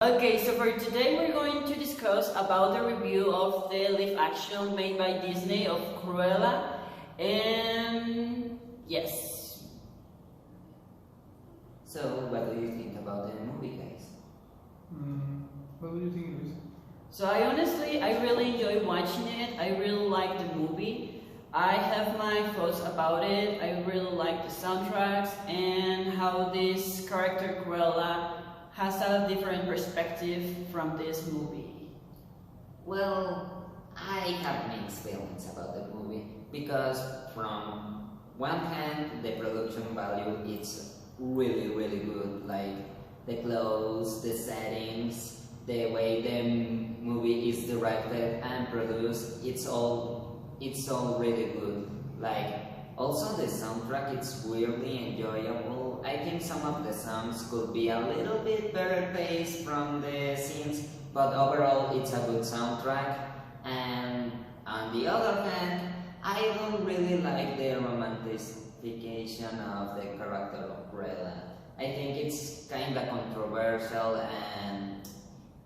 Okay, so for today we're going to discuss about the review of the live action made by Disney of Cruella, and yes. So, what do you think about the movie, guys? What do you think, Luis? So I really enjoyed watching it. I really like the movie. I have my thoughts about it. I really like the soundtracks and how this character Cruella has a different perspective from this movie. Well, I have mixed feelings about the movie because from one hand, the production value is really good. Like the clothes, the settings, the way the movie is directed and produced, it's all really good. Like also the soundtrack, it's weirdly enjoyable. I think some of the songs could be a little bit better paced from the scenes, but overall it's a good soundtrack. And on the other hand, I don't really like the romanticification of the character of Cruella. I think it's kinda controversial and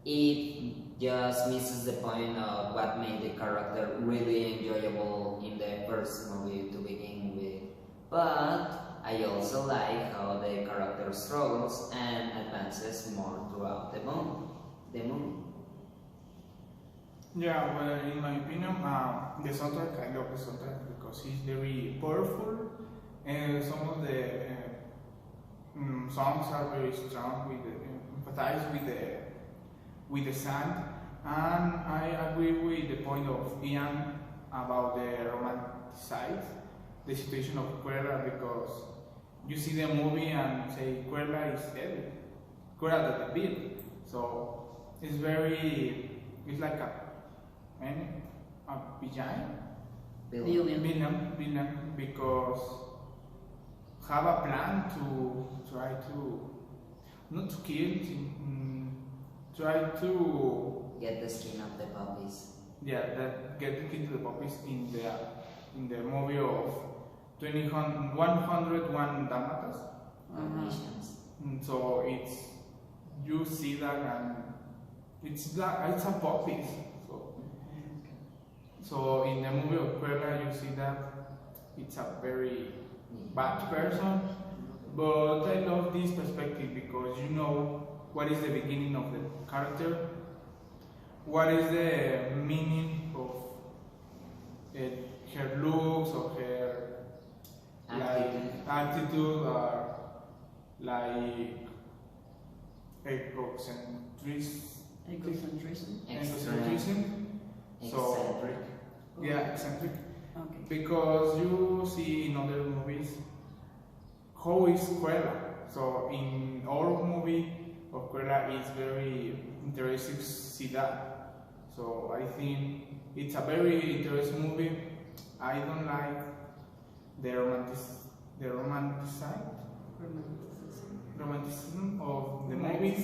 it just misses the point of what made the character really enjoyable in the first movie to begin with. But I also like how the character struggles and advances more throughout the movie. Yeah, well, in my opinion, the soundtrack, I love the soundtrack because it's very powerful, and some of the songs are very strong with empathize with the sound. And I agree with the point of Ian about the romanticize the situation of Cruella, because you see the movie and say Cruella is evil, Cruella the villain. So it's like a villain, because have a plan to try to not to kill, try to get the skin of the puppies. Yeah, that get the skin to the puppies in the movie of 101 Dalmatas. So you see that, and it's a puppies. So in the movie of Cruella, you see that it's a very bad person. But I love this perspective because you know what is the beginning of the character, what is the meaning of her looks or her attitude, or like egocentrism. So yeah, eccentric. Okay. Because you see in other movies how is Cruella. So in our movie of Cruella, it's very interesting to see that. So I think it's a very interesting movie. I don't like the romanticism of the movie.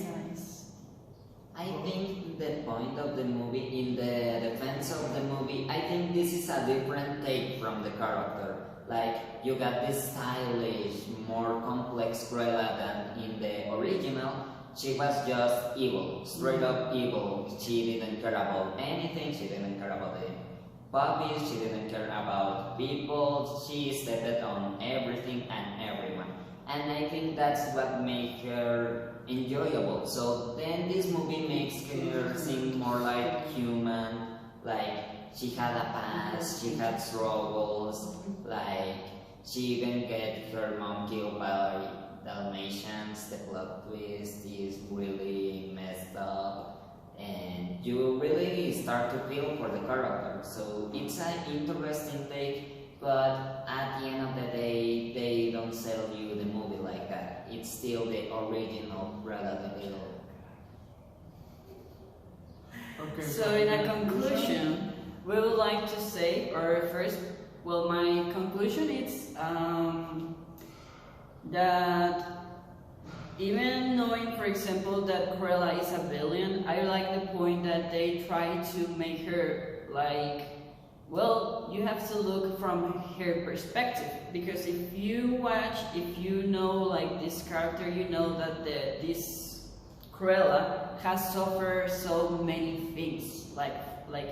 I think the point of the movie, in the defense of the movie, I think this is a different take from the character. Like, you got this stylish, more complex Cruella than in the original. She was just evil, straight up evil. She didn't care about anything, she didn't care about the puppies, she didn't care about people, she stepped on everything and everyone. And I think that's what made her enjoyable. So then this movie makes her seem more like human, like she had a past, she had struggles, like she even get her mom killed by Dalmatians. The plot twist is really messed up and you really start to feel for the character. So it's an interesting take, but at the end of the day, they don't sell you the movie like that. It's still the original Cruella the Villain. Okay. So in a conclusion, we would like to say, or first, well, my conclusion is that even knowing, for example, that Cruella is a villain, I like the point that they try to make her like, well, you have to look from her perspective, because if you know like this character, you know that this Cruella has suffered so many things, like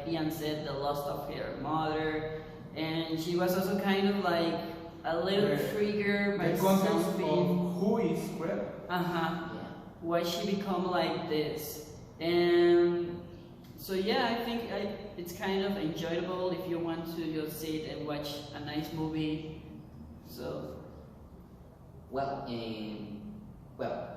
Ian said, the loss of her mother, and she was also kind of like a little triggered by The context something. of who is Cruella. Uh-huh. Yeah. Why she become like this. And so yeah, I think it's kind of enjoyable if you want to just sit and watch a nice movie. So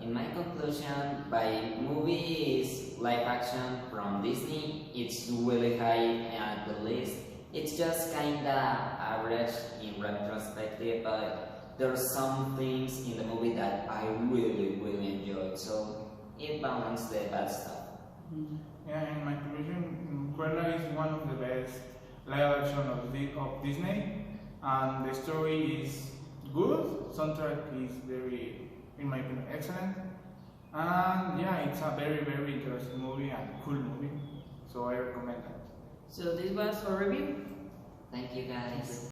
In my conclusion, by movies live action from Disney, it's really high at the list. It's just kinda average in retrospective, but there's some things in the movie that I really, really enjoyed. So it balanced the bad stuff. Yeah, in my conclusion, Cruella is one of the best live action of Disney, and the story is good. Soundtrack is very, in my opinion, excellent. And yeah, it's a very, very interesting movie and cool movie. So I recommend that. this was our review. Thank you guys.